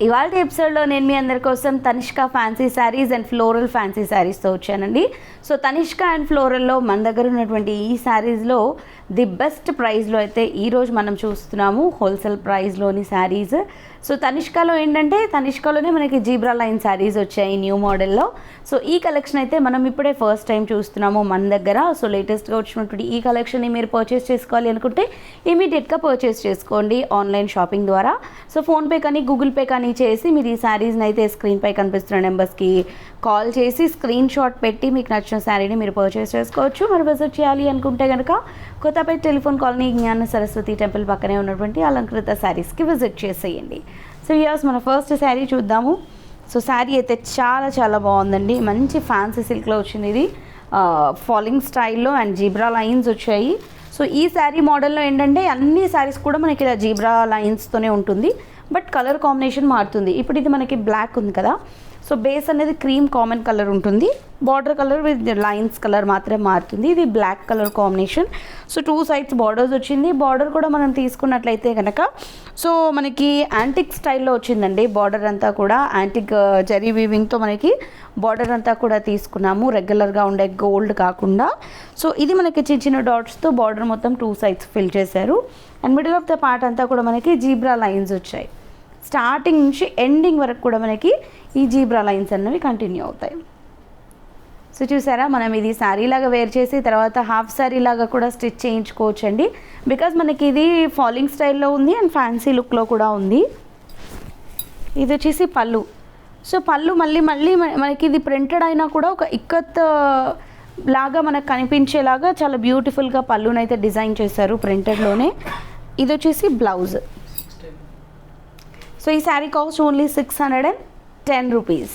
ఇవాళ ఎపిసోడ్లో నేను మీ అందరి కోసం Tanishka fancy saris and floral fancy శారీస్తో వచ్చానండి. సో తనిష్క అండ్ ఫ్లోరల్లో మన దగ్గర ఉన్నటువంటి ఈ శారీస్లో ది బెస్ట్ ప్రైస్లో అయితే ఈరోజు మనం చూస్తున్నాము, హోల్సేల్ ప్రైస్లోని శారీస్. సో తనిష్కలో ఏంటంటే తనిష్కలోనే మనకి జీబ్రా లైన్ శారీస్ వచ్చాయి న్యూ మోడల్లో. సో ఈ కలెక్షన్ అయితే మనం ఇప్పుడే ఫస్ట్ టైం చూస్తున్నాము మన దగ్గర. సో లేటెస్ట్గా వచ్చినటువంటి ఈ కలెక్షన్ని మీరు పర్చేస్ చేసుకోవాలి అనుకుంటే ఇమీడియట్గా పర్చేస్ చేసుకోండి ఆన్లైన్ షాపింగ్ ద్వారా. సో ఫోన్పే కానీ గూగుల్ పే కానీ చేసి మీరు ఈ శారీస్ని అయితే స్క్రీన్పై కనిపిస్తున్న నెంబర్స్కి కాల్ చేసి స్క్రీన్ షాట్ పెట్టి మీకు నచ్చిన శారీని మీరు పర్చేస్ చేసుకోవచ్చు. మరి విజిట్ చేయాలి అనుకుంటే కనుక కొత్తపేట టెలిఫోన్ కాలనీ జ్ఞాన సరస్వతి టెంపుల్ పక్కనే ఉన్నటువంటి అలంకృత శారీస్కి విజిట్ చేసేయండి. సో ఇయర్స్ మన ఫస్ట్ శారీ చూద్దాము. సో శారీ అయితే చాలా చాలా బాగుందండి, మంచి ఫ్యాన్సీ సిల్క్లో వచ్చింది. ఇది ఫాలింగ్ స్టైల్లో అండ్ జీబ్రా లైన్స్ వచ్చాయి. సో ఈ శారీ మోడల్లో ఏంటంటే అన్ని శారీస్ కూడా మనకి ఇలా జీబ్రా లైన్స్తోనే ఉంటుంది, బట్ కలర్ కాంబినేషన్ మారుతుంది. ఇప్పుడు ఇది మనకి బ్లాక్ ఉంది కదా, సో బేస్ అనేది క్రీమ్ కామన్ కలర్ ఉంటుంది, border colour with lines colour మాత్రమే మారుతుంది. ఇది black colour combination. So 2 sides borders వచ్చింది. బార్డర్ కూడా మనం తీసుకున్నట్లయితే కనుక సో మనకి యాంటిక్ స్టైల్లో వచ్చిందండి. బార్డర్ అంతా కూడా యాంటిక్ జరీ వీవింగ్తో మనకి బార్డర్ అంతా కూడా తీసుకున్నాము, రెగ్యులర్గా ఉండే గోల్డ్ కాకుండా. సో ఇది మనకి చిన్న చిన్న డాట్స్తో బార్డర్ మొత్తం 2 సైడ్స్ ఫిల్ చేశారు. And middle of the part అంతా కూడా మనకి జీబ్రా లైన్స్ వచ్చాయి. స్టార్టింగ్ నుంచి ఎండింగ్ వరకు కూడా మనకి ఈ జీబ్రా లైన్స్ అన్నవి కంటిన్యూ అవుతాయి. సో చూసారా, మనం ఇది శారీ లాగా వేర్ చేసి తర్వాత హాఫ్ శారీ లాగా కూడా స్టిచ్ చేయించుకోవచ్చు అండి. బికాజ్ మనకి ఇది ఫాలింగ్ స్టైల్లో ఉంది అండ్ ఫ్యాన్సీ లుక్లో కూడా ఉంది. ఇది వచ్చేసి పళ్ళు. సో పళ్ళు మళ్ళీ మనకి ఇది ప్రింటెడ్ అయినా కూడా ఒక ఇక్కత్ లాగా మనకు కనిపించేలాగా చాలా బ్యూటిఫుల్గా పళ్ళునైతే డిజైన్ చేశారు ప్రింటెడ్లోనే. ఇది వచ్చేసి బ్లౌజ్. సో ఈ sari cost only 610 rupees.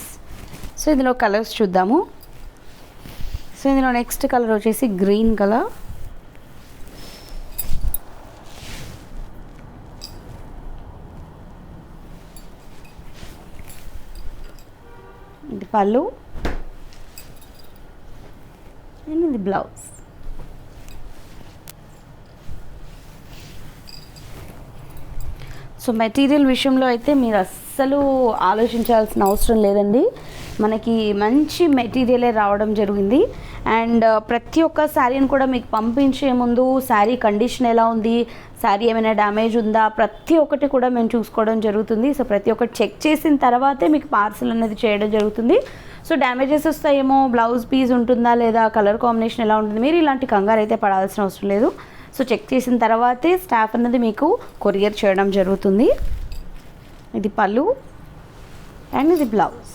So ఇందులో కలర్స్ చూద్దాము. సో ఇందులో నెక్స్ట్ కలర్ వచ్చేసి గ్రీన్ కలర్. ఇది పళ్ళు అండ్ ఇది బ్లౌజ్. సో మెటీరియల్ విషయంలో అయితే మీరు అస్సలు ఆలోచించాల్సిన అవసరం లేదండి, మనకి మంచి మెటీరియలే రావడం జరిగింది. అండ్ ప్రతి ఒక్క శారీని కూడా మీకు పంపించే ముందు శారీ కండిషన్ ఎలా ఉంది, శారీ ఏమైనా డ్యామేజ్ ఉందా, ప్రతి ఒక్కటి కూడా మేము చూసుకోవడం జరుగుతుంది. సో ప్రతి ఒక్కటి చెక్ చేసిన తర్వాతే మీకు పార్సల్ అనేది చేయడం జరుగుతుంది. సో డ్యామేజెస్ వస్తాయేమో, బ్లౌజ్ పీస్ ఉంటుందా లేదా, కలర్ కాంబినేషన్ ఎలా ఉంటుంది, మీరు ఇలాంటి కంగారు అయితే పడాల్సిన అవసరం లేదు. సో చెక్ చేసిన తర్వాతే స్టాఫ్ అనేది మీకు కొరియర్ చేయడం జరుగుతుంది. ఇది పళ్ళు అండ్ ఇది బ్లౌజ్.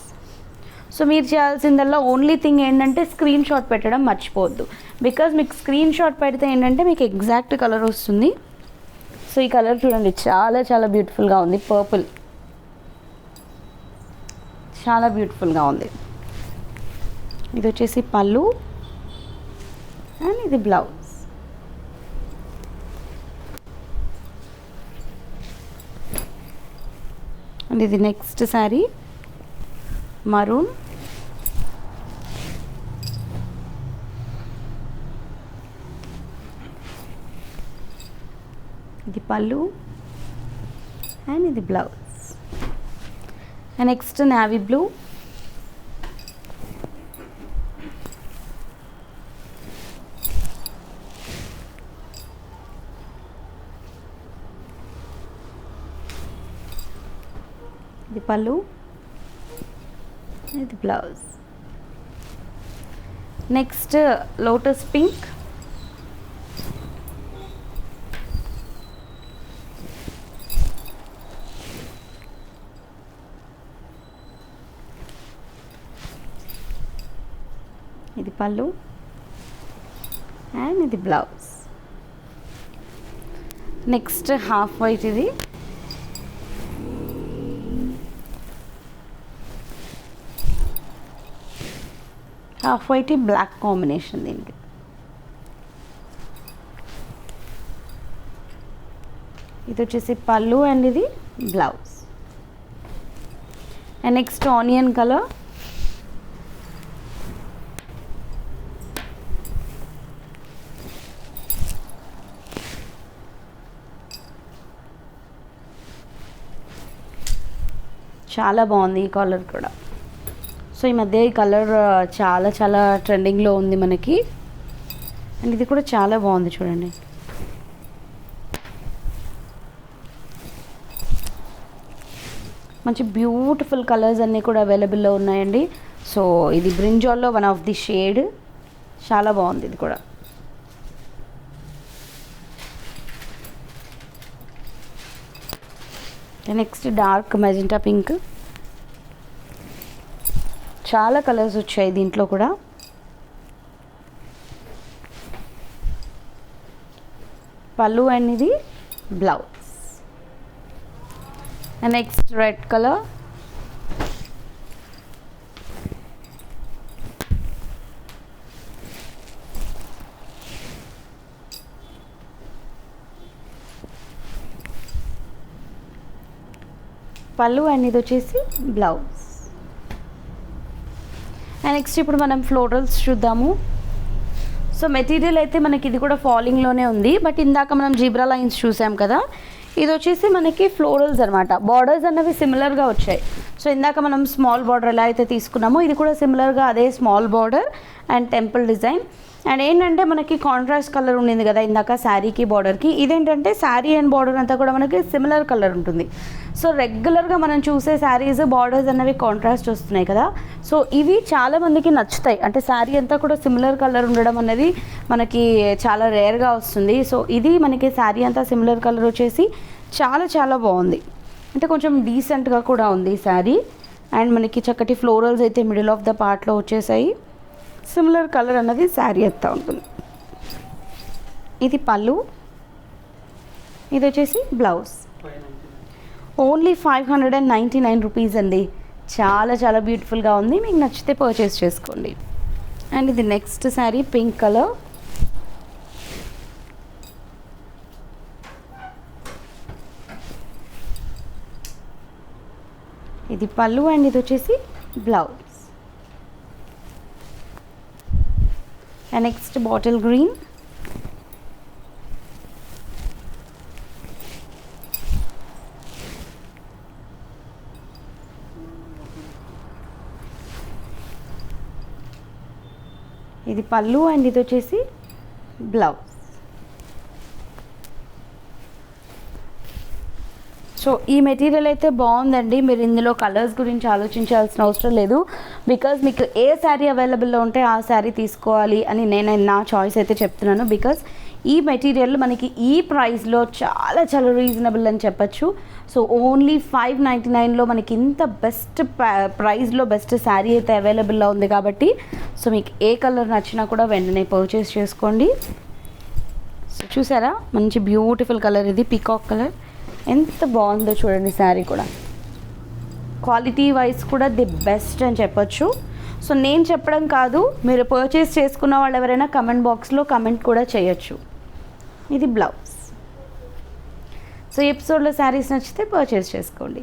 సో మీరు చేయాల్సిందల్లా ఓన్లీ థింగ్ ఏంటంటే స్క్రీన్ షాట్ పెట్టడం మర్చిపోవద్దు. బికాజ్ మీకు స్క్రీన్ షాట్ పెడితే ఏంటంటే మీకు ఎగ్జాక్ట్ కలర్ వస్తుంది. సో ఈ కలర్ చూడండి, చాలా చాలా బ్యూటిఫుల్గా ఉంది. పర్పుల్ చాలా బ్యూటిఫుల్గా ఉంది. ఇది వచ్చేసి పళ్ళు అండ్ ఇది బ్లౌజ్. అండ్ ఇది నెక్స్ట్ శారీ మరూన్. ఇది పళ్ళు అండ్ ఇది blouse. And next navy blue. ఇది పళ్ళు ఇది బ్లౌజ్. Next lotus pink. ఇది పళ్ళు అండ్ ఇది బ్లౌజ్. Next half white. ఇది హాఫ్ వైట్ బ్లాక్ కాంబినేషన్. దీనికి ఇది వచ్చేసి పళ్ళు అండ్ ఇది blouse. And next onion colour. చాలా బాగుంది ఈ కలర్ కూడా. సో ఈ మధ్య ఈ కలర్ చాలా చాలా ట్రెండింగ్లో ఉంది మనకి. అండ్ ఇది కూడా చాలా బాగుంది చూడండి. మంచి బ్యూటిఫుల్ కలర్స్ అన్నీ కూడా అవైలబుల్లో ఉన్నాయండి. సో ఇది బ్రింజాల్లో వన్ ఆఫ్ ది షేడ్, చాలా బాగుంది ఇది కూడా. నెక్స్ట్ డార్క్ మెజెంటా పింక్, చాలా కలర్స్ వచ్చాయి దీంట్లో కూడా. పళ్ళు అండ్ ఇది blouse. And next red colour, పళ్ళు అండ్ ఇది వచ్చేసి బ్లౌజ్. అండ్ నెక్స్ట్ ఇప్పుడు మనం ఫ్లోరల్స్ చూద్దాము. సో మెటీరియల్ అయితే మనకి ఇది కూడా ఫాలింగ్లోనే ఉంది, బట్ ఇందాక మనం జీబ్రా లైన్స్ చూసాం కదా, ఇది వచ్చేసి మనకి ఫ్లోరల్స్ అనమాట. బార్డర్స్ అన్నవి సిమిలర్గా వచ్చాయి. సో ఇందాక మనం స్మాల్ బార్డర్ ఎలా అయితే తీసుకున్నామో ఇది కూడా సిమిలర్గా అదే small border and temple design. And ఏంటంటే మనకి కాంట్రాస్ట్ కలర్ ఉండింది కదా ఇందాక శారీకి బార్డర్కి, ఇదేంటంటే శారీ అండ్ బార్డర్ అంతా కూడా మనకి సిమిలర్ కలర్ ఉంటుంది. సో రెగ్యులర్గా మనం చూసే శారీస్ బార్డర్స్ అన్నవి కాంట్రాస్ట్ వస్తున్నాయి కదా, సో ఇవి చాలామందికి నచ్చుతాయి. అంటే శారీ అంతా కూడా సిమిలర్ కలర్ ఉండడం అనేది మనకి చాలా రేర్గా వస్తుంది. సో ఇది మనకి శారీ అంతా సిమిలర్ కలర్ వచ్చేసి చాలా చాలా బాగుంది. అంటే కొంచెం డీసెంట్గా కూడా ఉంది ఈ శారీ. అండ్ మనకి చక్కటి ఫ్లోరల్స్ అయితే మిడిల్ ఆఫ్ ద పార్ట్లో వచ్చేసాయి. సిమిలర్ కలర్ అన్నది శారీ అంతా ఉంటుంది. ఇది పళ్ళు, ఇది వచ్చేసి బ్లౌజ్. ఓన్లీ 599 రూపీస్ అండి. చాలా చాలా బ్యూటిఫుల్గా ఉంది, మీకు నచ్చితే పర్చేస్ చేసుకోండి. అండ్ ఇది నెక్స్ట్ శారీ పింక్ కలర్. ఇది పళ్ళు అండ్ ఇది వచ్చేసి blouse. And next bottle green, ఇది పళ్ళు అండ్ ఇది వచ్చేసి బ్లౌజ్. సో ఈ మెటీరియల్ అయితే బాగుందండి. మీరు ఇందులో కలర్స్ గురించి ఆలోచించాల్సిన అవసరం లేదు, బికాజ్ మీకు ఏ శారీ అవైలబుల్లో ఉంటే ఆ శారీ తీసుకోవాలి అని నేను నా చాయిస్ అయితే చెప్తున్నాను. బికాజ్ ఈ మెటీరియల్ మనకి ఈ ప్రైస్లో చాలా చాలా రీజనబుల్ అని చెప్పచ్చు. సో ఓన్లీ 599లో మనకి ఇంత బెస్ట్ ప్రైస్లో బెస్ట్ శారీ అయితే అవైలబుల్లో ఉంది కాబట్టి సో మీకు ఏ కలర్ నచ్చినా కూడా వెంటనే పర్చేస్ చేసుకోండి. సో చూసారా మంచి బ్యూటిఫుల్ కలర్, ఇది పీకాక్ కలర్. ఎంత బాగుందో చూడండి శారీ కూడా. క్వాలిటీ వైజ్ కూడా ది బెస్ట్ అని చెప్పొచ్చు. సో నేను చెప్పడం కాదు, మీరు పర్చేస్ చేసుకున్న వాళ్ళు ఎవరైనా కమెంట్ బాక్స్లో కమెంట్ కూడా చేయొచ్చు. ఇది బ్లౌజ్. సో ఎపిసోడ్లో శారీస్ నచ్చితే పర్చేస్ చేసుకోండి.